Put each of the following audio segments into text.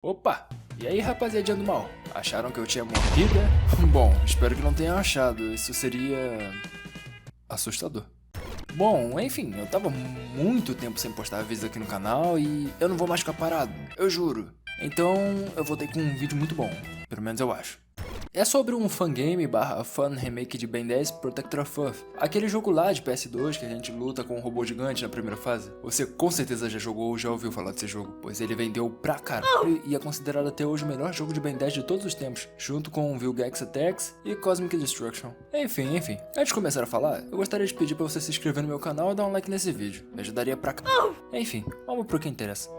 Opa! E aí, rapaziadinha do mal? Acharam que eu tinha morrido, é? Bom, espero que não tenham achado. Isso seria... assustador. Bom, enfim, eu tava muito tempo sem postar vídeos aqui no canal e eu não vou mais ficar parado, eu juro. Então, eu voltei com um vídeo muito bom, pelo menos eu acho. É sobre um fangame / fan remake de Ben 10 Protector of Earth, aquele jogo lá de PS2 que a gente luta com um robô gigante na primeira fase. Você com certeza já jogou ou já ouviu falar desse jogo, pois ele vendeu pra caralho e é considerado até hoje o melhor jogo de Ben 10 de todos os tempos, junto com Vilgax Attacks e Cosmic Destruction. Enfim, antes de começar a falar, eu gostaria de pedir pra você se inscrever no meu canal e dar um like nesse vídeo, me ajudaria pra caralho. Enfim, vamos pro que interessa.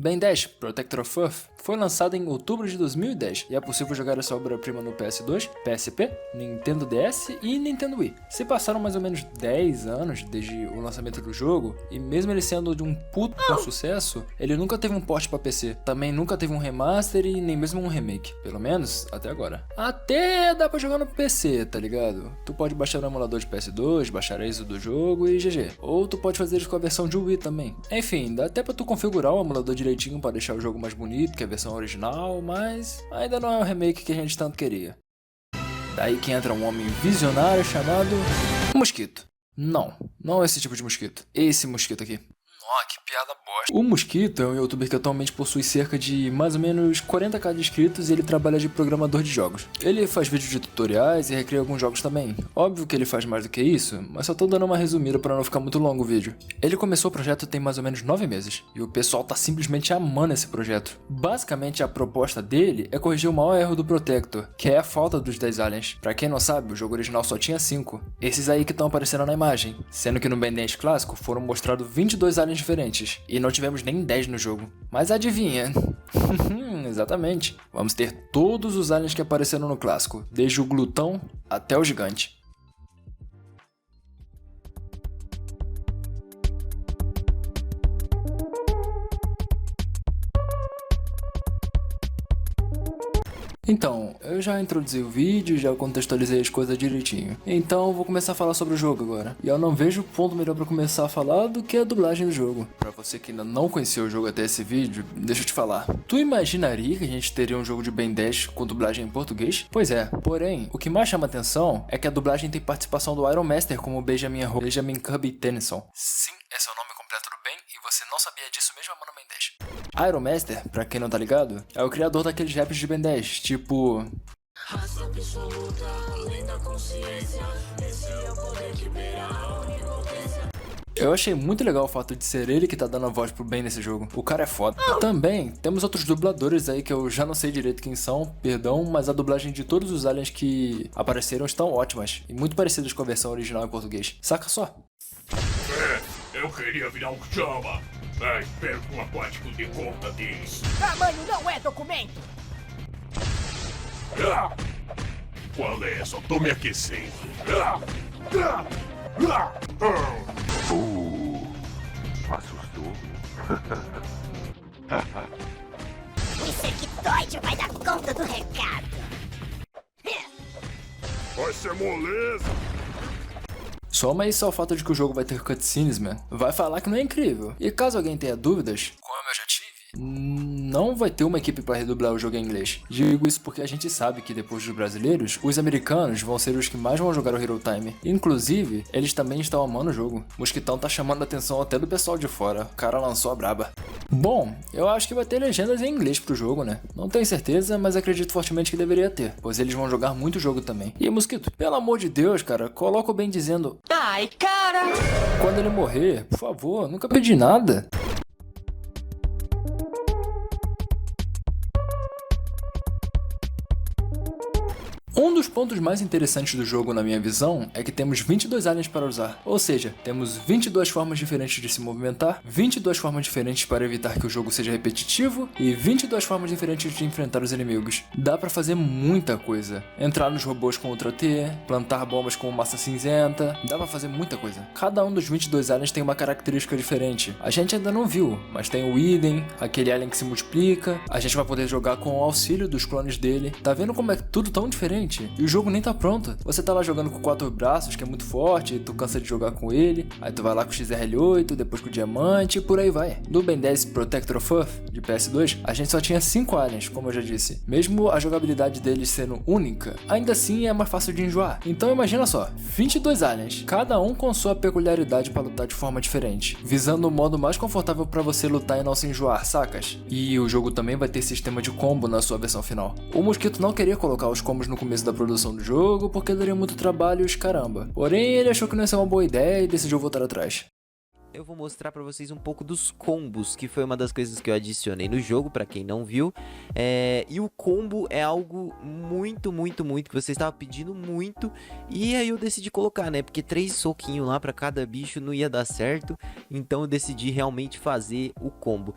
Ben 10 Protector of Earth foi lançado em outubro de 2010 e é possível jogar essa obra-prima no PS2, PSP, Nintendo DS e Nintendo Wii. Se passaram mais ou menos 10 anos desde o lançamento do jogo, e mesmo ele sendo de um puto sucesso, ele nunca teve um port para PC, também nunca teve um remaster e nem mesmo um remake, pelo menos até agora. Até dá pra jogar no PC, tá ligado? Tu pode baixar no emulador de PS2, baixar a ISO do jogo e GG. Ou tu pode fazer isso com a versão de Wii também. Enfim, dá até pra tu configurar o emulador direitinho para deixar o jogo mais bonito que a versão original, mas ainda não é o remake que a gente tanto queria. Daí que entra um homem visionário chamado Mosquito. Não esse tipo de mosquito. Esse mosquito aqui. Nossa, que piada bosta. O Mosquito é um youtuber que atualmente possui cerca de mais ou menos 40k de inscritos e ele trabalha de programador de jogos. Ele faz vídeos de tutoriais e recria alguns jogos também. Óbvio que ele faz mais do que isso, mas só tô dando uma resumida para não ficar muito longo o vídeo. Ele começou o projeto tem mais ou menos 9 meses, e o pessoal tá simplesmente amando esse projeto. Basicamente a proposta dele é corrigir o maior erro do Protector, que é a falta dos 10 aliens. Pra quem não sabe, o jogo original só tinha 5. Esses aí que estão aparecendo na imagem, sendo que no Ben 10 clássico foram mostrados 22 aliens diferentes, e não tivemos nem 10 no jogo. Mas adivinha? Exatamente. Vamos ter todos os aliens que apareceram no clássico, desde o glutão até o gigante. Então, eu já introduzi o vídeo, já contextualizei as coisas direitinho. Então, vou começar a falar sobre o jogo agora. E eu não vejo ponto melhor pra começar a falar do que a dublagem do jogo. Pra você que ainda não conheceu o jogo até esse vídeo, deixa eu te falar. Tu imaginaria que a gente teria um jogo de Ben 10 com dublagem em português? Pois é, porém, o que mais chama atenção é que a dublagem tem participação do Iron Master como Benjamin Kirby Tennyson. Sim, esse é o nome completo do Ben e você não sabia disso mesmo amando Ben 10. Iron Master, pra quem não tá ligado, é o criador daqueles raps de Ben 10, tipo... Raça absoluta, além da consciência, esse é o poder que beira a onipotência. Eu achei muito legal o fato de ser ele que tá dando a voz pro Ben nesse jogo. O cara é foda. Também temos outros dubladores aí que eu já não sei direito quem são, perdão, mas a dublagem de todos os aliens que apareceram estão ótimas e muito parecidas com a versão original em português. Saca só. Eu queria virar um chama, mas perco um aquático de conta deles. Tamanho não é documento! Ah! Qual é? Só tô me aquecendo. Assustou. O insectoide vai dar conta do recado! Vai ser moleza. Soma isso ao fato de que o jogo vai ter cutscenes, man. Vai falar que não é incrível. E caso alguém tenha dúvidas, como eu já tive, não vai ter uma equipe para redublar o jogo em inglês. Digo isso porque a gente sabe que depois dos brasileiros, os americanos vão ser os que mais vão jogar o Hero Time. Inclusive, eles também estão amando o jogo. Mosquitão tá chamando a atenção até do pessoal de fora. O cara lançou a braba. Bom, eu acho que vai ter legendas em inglês pro jogo, né? Não tenho certeza, mas acredito fortemente que deveria ter, pois eles vão jogar muito o jogo também. E Mosquito, pelo amor de Deus, cara, coloca o Ben dizendo... Ai, cara! Quando ele morrer, por favor, nunca pedi nada. Um dos pontos mais interessantes do jogo, na minha visão, é que temos 22 aliens para usar. Ou seja, temos 22 formas diferentes de se movimentar, 22 formas diferentes para evitar que o jogo seja repetitivo e 22 formas diferentes de enfrentar os inimigos. Dá pra fazer muita coisa. Entrar nos robôs com Ultra T, plantar bombas com massa cinzenta, dá pra fazer muita coisa. Cada um dos 22 aliens tem uma característica diferente. A gente ainda não viu, mas tem o Eden, aquele alien que se multiplica, a gente vai poder jogar com o auxílio dos clones dele. Tá vendo como é tudo tão diferente? E o jogo nem tá pronto. Você tá lá jogando com 4 braços, que é muito forte, e tu cansa de jogar com ele. Aí tu vai lá com o XRL8, depois com o Diamante e por aí vai. No Ben 10 Protector of Earth, de PS2, a gente só tinha 5 aliens, como eu já disse. Mesmo a jogabilidade deles sendo única, ainda assim é mais fácil de enjoar. Então imagina só, 22 aliens, cada um com sua peculiaridade para lutar de forma diferente, visando o modo mais confortável para você lutar e não se enjoar, sacas? E o jogo também vai ter sistema de combo na sua versão final. O Mosquito não queria colocar os combos no começo da produção do jogo, porque daria muito trabalho e os caramba. Porém, ele achou que não ia ser uma boa ideia e decidiu voltar atrás. Eu vou mostrar pra vocês um pouco dos combos, que foi uma das coisas que eu adicionei no jogo, pra quem não viu. E o combo é algo muito que vocês estavam pedindo muito. E aí eu decidi colocar, né? Porque 3 soquinhos lá pra cada bicho não ia dar certo. Então eu decidi realmente fazer o combo.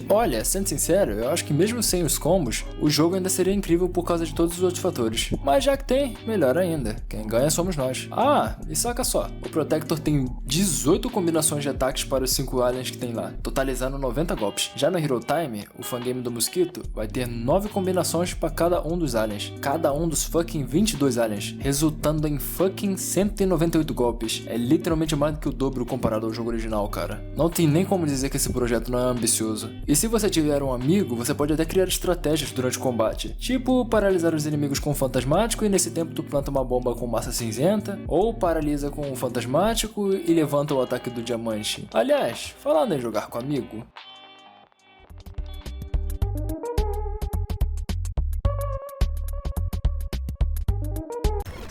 Olha, sendo sincero, eu acho que mesmo sem os combos, o jogo ainda seria incrível por causa de todos os outros fatores. Mas já que tem, melhor ainda. Quem ganha somos nós. Ah, e saca só, o Protector tem 18 combinações de ataques para os 5 aliens que tem lá, totalizando 90 golpes. Já no Hero Time, o fangame do Mosquito vai ter 9 combinações para cada um dos aliens. Cada um dos fucking 22 aliens, resultando em fucking 198 golpes. É literalmente mais do que o dobro comparado ao jogo original, cara. Não tem nem como dizer que esse projeto não é ambicioso. E se você tiver um amigo, você pode até criar estratégias durante o combate, tipo paralisar os inimigos com o fantasmático e nesse tempo tu planta uma bomba com massa cinzenta, ou paralisa com o fantasmático e levanta o ataque do diamante. Aliás, falando em jogar com amigo,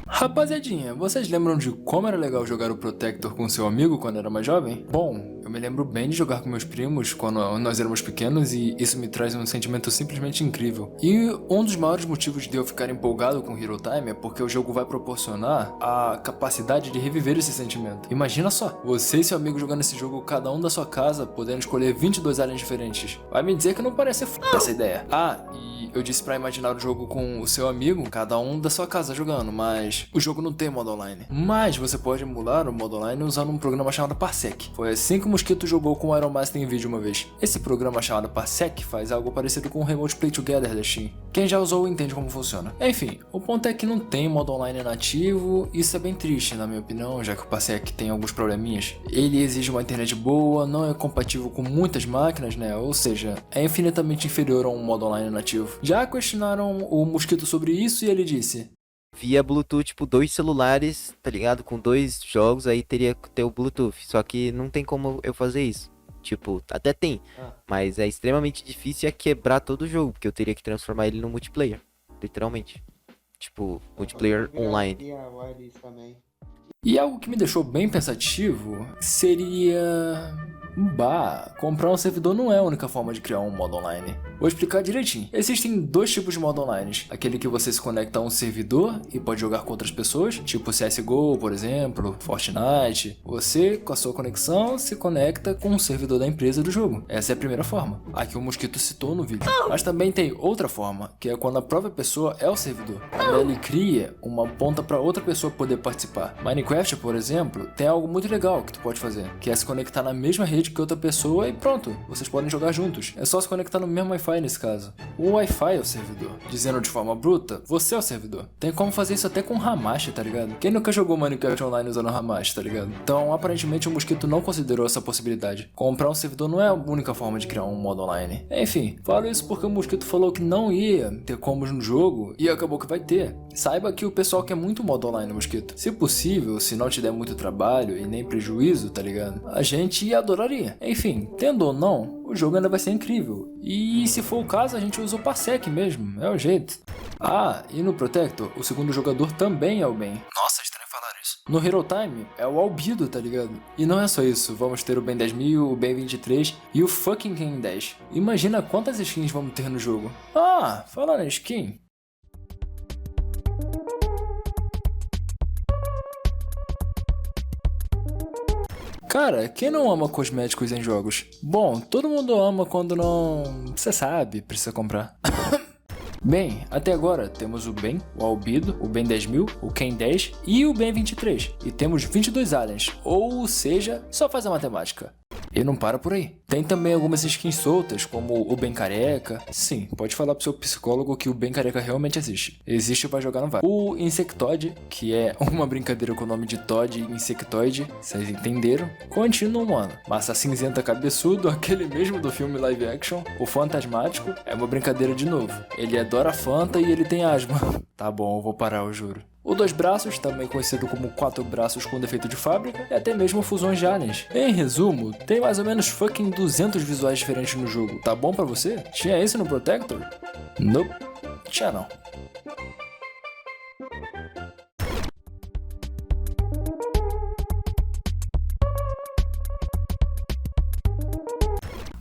rapaziadinha, vocês lembram de como era legal jogar o Protector com seu amigo quando era mais jovem? Bom, eu me lembro bem de jogar com meus primos quando nós éramos pequenos e isso me traz um sentimento simplesmente incrível. E um dos maiores motivos de eu ficar empolgado com Hero Time é porque o jogo vai proporcionar a capacidade de reviver esse sentimento. Imagina só, você e seu amigo jogando esse jogo cada um da sua casa, podendo escolher 22 aliens diferentes. Vai me dizer que não parece essa ideia. Ah, e eu disse pra imaginar o jogo com o seu amigo, cada um da sua casa jogando, mas o jogo não tem modo online. Mas você pode emular o modo online usando um programa chamado Parsec. Foi assim que o Mosquito jogou com o Iron Master em vídeo uma vez. Esse programa chamado Parsec faz algo parecido com o Remote Play Together da Steam. Quem já usou entende como funciona. Enfim, o ponto é que não tem modo online nativo, isso é bem triste na minha opinião, já que o Parsec tem alguns probleminhas. Ele exige uma internet boa, não é compatível com muitas máquinas, né? Ou seja, é infinitamente inferior a um modo online nativo. Já questionaram o Mosquito sobre isso e ele disse: via Bluetooth, tipo, 2 celulares, tá ligado? Com 2 jogos, aí teria que ter o Bluetooth. Só que não tem como eu fazer isso. Tipo, até tem, mas é extremamente difícil quebrar todo o jogo, porque eu teria que transformar ele no multiplayer, literalmente. Tipo, multiplayer online. E algo que me deixou bem pensativo seria... comprar um servidor não é a única forma de criar um modo online. Vou explicar direitinho. Existem 2 tipos de modo online. Aquele que você se conecta a um servidor e pode jogar com outras pessoas, tipo CSGO, por exemplo, Fortnite. Você, com a sua conexão, se conecta com um servidor da empresa do jogo. Essa é a primeira forma, a que o Mosquito citou no vídeo. Mas também tem outra forma, que é quando a própria pessoa é o servidor. Quando ele cria uma ponta para outra pessoa poder participar. Minecraft, por exemplo, tem algo muito legal que tu pode fazer, que é se conectar na mesma rede que outra pessoa e pronto, vocês podem jogar juntos. É só se conectar no mesmo Wi-Fi nesse caso. O Wi-Fi é o servidor. Dizendo de forma bruta, você é o servidor. Tem como fazer isso até com Hamashi, tá ligado? Quem nunca jogou Minecraft Online usando Hamashi, tá ligado? Então, aparentemente, o Mosquito não considerou essa possibilidade. Comprar um servidor não é a única forma de criar um modo online. Enfim, falo isso porque o Mosquito falou que não ia ter combos no jogo e acabou que vai ter. Saiba que o pessoal quer muito modo online, Mosquito. Se possível, se não te der muito trabalho e nem prejuízo, tá ligado? A gente adoraria. Enfim, tendo ou não, o jogo ainda vai ser incrível. E se for o caso, a gente usa o Parsec mesmo, é o jeito. Ah, e no Protector, o segundo jogador também é o Ben. Nossa, estranho falar isso. No Hero Time, é o Albedo, tá ligado? E não é só isso, vamos ter o Ben 10.000, o Ben 23 e o fucking Ken 10. Imagina quantas skins vamos ter no jogo. Ah, falando em skin... Cara, quem não ama cosméticos em jogos? Bom, todo mundo ama quando não... Você sabe, precisa comprar. Bem, até agora temos o Ben, o Albedo, o Ben 10.000, o Ken 10 e o Ben 23. E temos 22 aliens, ou seja, só faz a matemática. E não para por aí. Tem também algumas skins soltas, como o Ben Careca. Sim, pode falar pro seu psicólogo que o Ben Careca realmente existe. Existe pra jogar no VAR. O Insectoid, que é uma brincadeira com o nome de Todd e Insectoid, vocês entenderam. Continuo, mano. Massa cinzenta cabeçudo, aquele mesmo do filme live action. O Fantasmático é uma brincadeira de novo. Ele adora Fanta e ele tem asma. Tá bom, eu vou parar, eu juro. O Dois Braços, também conhecido como Quatro Braços com defeito de fábrica, e até mesmo fusões de aliens. Em resumo, tem mais ou menos fucking 200 visuais diferentes no jogo. Tá bom pra você? Tinha isso no Protector? Nope, tinha não.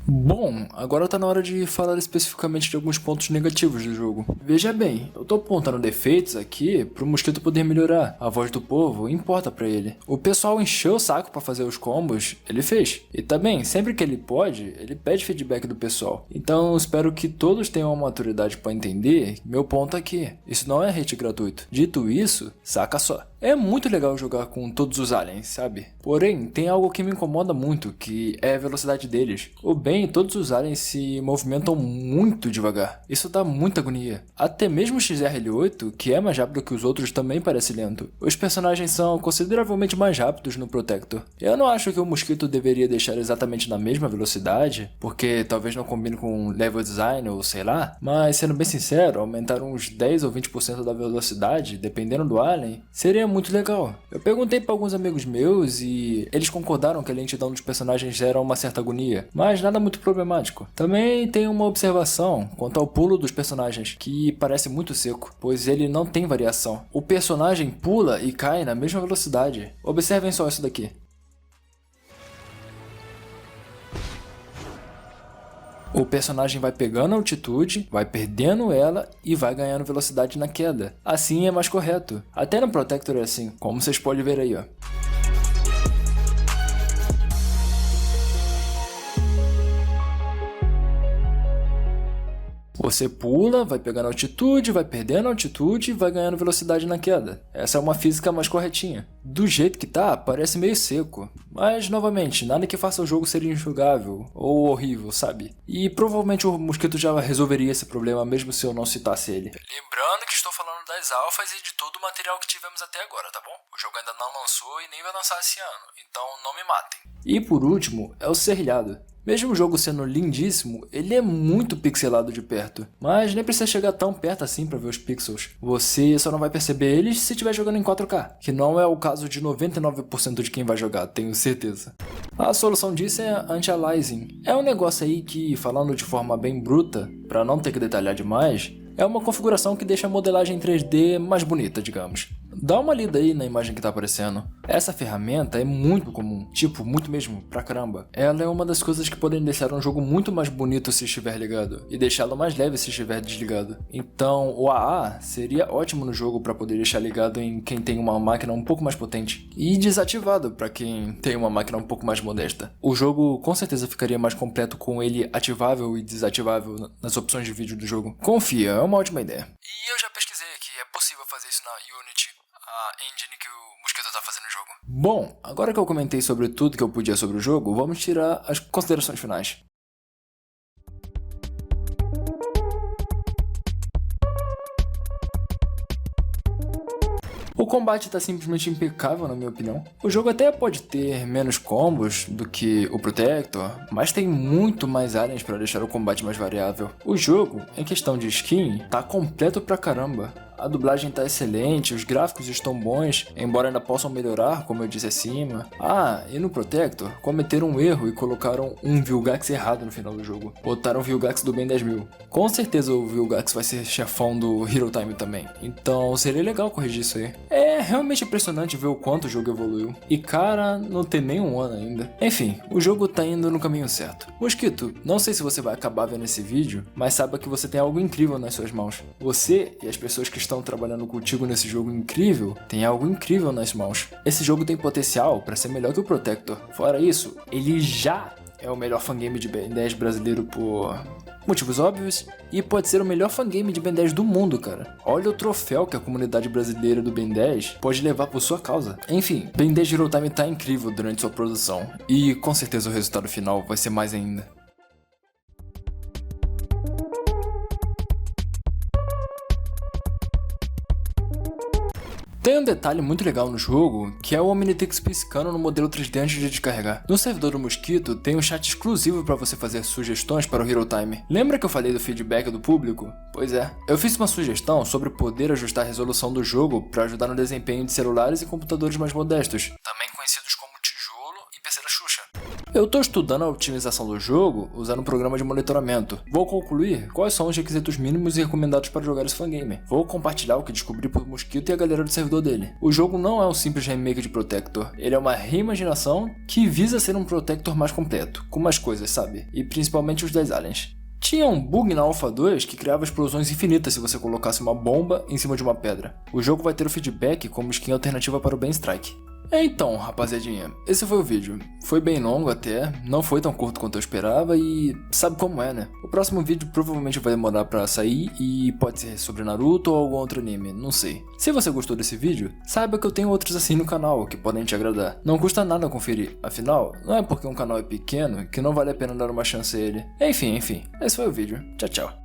Bom, agora tá na hora de falar especificamente de alguns pontos negativos do jogo. Veja bem, eu tô apontando defeitos aqui pro Mosquito poder melhorar. A voz do povo importa pra ele. O pessoal encheu o saco pra fazer os combos, ele fez. E também, sempre que ele pode, ele pede feedback do pessoal. Então espero que todos tenham a maturidade pra entender meu ponto aqui. Isso não é hate gratuito. Dito isso, saca só. É muito legal jogar com todos os aliens, sabe? Porém, tem algo que me incomoda muito, que é a velocidade deles. O Ben e todos os aliens se movimentam muito devagar. Isso dá muita agonia. Até mesmo o XRL8, que é mais rápido que os outros, também parece lento. Os personagens são consideravelmente mais rápidos no Protector. Eu não acho que o Mosquito deveria deixar exatamente na mesma velocidade, porque talvez não combine com level design ou sei lá, mas sendo bem sincero, aumentar uns 10 ou 20% da velocidade, dependendo do alien, seria muito legal. Eu perguntei para alguns amigos meus e eles concordaram que a lentidão dos personagens gera uma certa agonia, mas nada muito problemático. Também tem uma observação quanto ao pulo dos personagens, que parece muito seco, pois ele não tem variação. O personagem pula e cai na mesma velocidade. Observem só isso daqui. O personagem vai pegando altitude, vai perdendo ela e vai ganhando velocidade na queda. Assim é mais correto. Até no Protector é assim, como vocês podem ver aí, ó. Você pula, vai pegando altitude, vai perdendo altitude e vai ganhando velocidade na queda. Essa é uma física mais corretinha. Do jeito que tá, parece meio seco. Mas, novamente, nada que faça o jogo ser injogável ou horrível, sabe? E provavelmente o Mosquito já resolveria esse problema mesmo se eu não citasse ele. Lembrando que estou falando das alfas e de todo o material que tivemos até agora, tá bom? O jogo ainda não lançou e nem vai lançar esse ano, então não me matem. E por último, é o serrilhado. Mesmo o jogo sendo lindíssimo, ele é muito pixelado de perto, mas nem precisa chegar tão perto assim para ver os pixels. Você só não vai perceber eles se estiver jogando em 4K, que não é o caso de 99% de quem vai jogar, tenho certeza. A solução disso é anti-aliasing. É um negócio aí que, falando de forma bem bruta, para não ter que detalhar demais, é uma configuração que deixa a modelagem 3D mais bonita, digamos. Dá uma lida aí na imagem que tá aparecendo. Essa ferramenta é muito comum, tipo, muito mesmo, pra caramba. Ela é uma das coisas que podem deixar um jogo muito mais bonito se estiver ligado, e deixá-lo mais leve se estiver desligado. Então, o AA seria ótimo no jogo para poder deixar ligado em quem tem uma máquina um pouco mais potente, e desativado para quem tem uma máquina um pouco mais modesta. O jogo com certeza ficaria mais completo com ele ativável e desativável nas opções de vídeo do jogo. Confia, é uma ótima ideia. E eu já pesquisei que é possível fazer isso na Unity, a engine que o Mosquito tá fazendo no jogo. Bom, agora que eu comentei sobre tudo que eu podia sobre o jogo, vamos tirar as considerações finais. O combate tá simplesmente impecável, na minha opinião. O jogo até pode ter menos combos do que o Protector, mas tem muito mais aliens para deixar o combate mais variável. O jogo, em questão de skin, tá completo pra caramba. A dublagem tá excelente, os gráficos estão bons, embora ainda possam melhorar, como eu disse acima. Ah, e no Protector, cometeram um erro e colocaram um Vilgax errado no final do jogo. Botaram o Vilgax do Ben 10.000. Com certeza o Vilgax vai ser chefão do Hero Time também, então seria legal corrigir isso aí. É É realmente impressionante ver o quanto o jogo evoluiu. E cara, não tem nem um ano ainda. Enfim, o jogo tá indo no caminho certo. Mosquito, não sei se você vai acabar vendo esse vídeo, mas saiba que você tem algo incrível nas suas mãos. Você e as pessoas que estão trabalhando contigo nesse jogo incrível, tem algo incrível nas mãos. Esse jogo tem potencial para ser melhor que o Protector. Fora isso, ele já é o melhor fangame de Ben 10 brasileiro por motivos óbvios, e pode ser o melhor fangame de Ben 10 do mundo, cara. Olha o troféu que a comunidade brasileira do Ben 10 pode levar por sua causa. Enfim, Ben 10 Hero Time tá incrível durante sua produção, e com certeza o resultado final vai ser mais ainda. Tem um detalhe muito legal no jogo, que é o Omnitrix piscando no modelo 3D antes de descarregar. No servidor do Mosquito, tem um chat exclusivo para você fazer sugestões para o Hero Time. Lembra que eu falei do feedback do público? Pois é, eu fiz uma sugestão sobre poder ajustar a resolução do jogo para ajudar no desempenho de celulares e computadores mais modestos, também conhecidos como tijolo e PC da Xuxa. Eu tô estudando a otimização do jogo usando um programa de monitoramento. Vou concluir quais são os requisitos mínimos e recomendados para jogar esse fangame. Vou compartilhar o que descobri por Mosquito e a galera do servidor dele. O jogo não é um simples remake de Protector, ele é uma reimaginação que visa ser um Protector mais completo, com mais coisas, sabe? E principalmente os 10 aliens. Tinha um bug na Alpha 2 que criava explosões infinitas se você colocasse uma bomba em cima de uma pedra. O jogo vai ter o feedback como skin alternativa para o Ben Strike. Então, rapaziadinha, esse foi o vídeo. Foi bem longo até, não foi tão curto quanto eu esperava e sabe como é, né? O próximo vídeo provavelmente vai demorar pra sair e pode ser sobre Naruto ou algum outro anime, não sei. Se você gostou desse vídeo, saiba que eu tenho outros assim no canal que podem te agradar. Não custa nada conferir, afinal, não é porque um canal é pequeno que não vale a pena dar uma chance a ele. Enfim, esse foi o vídeo. Tchau, tchau.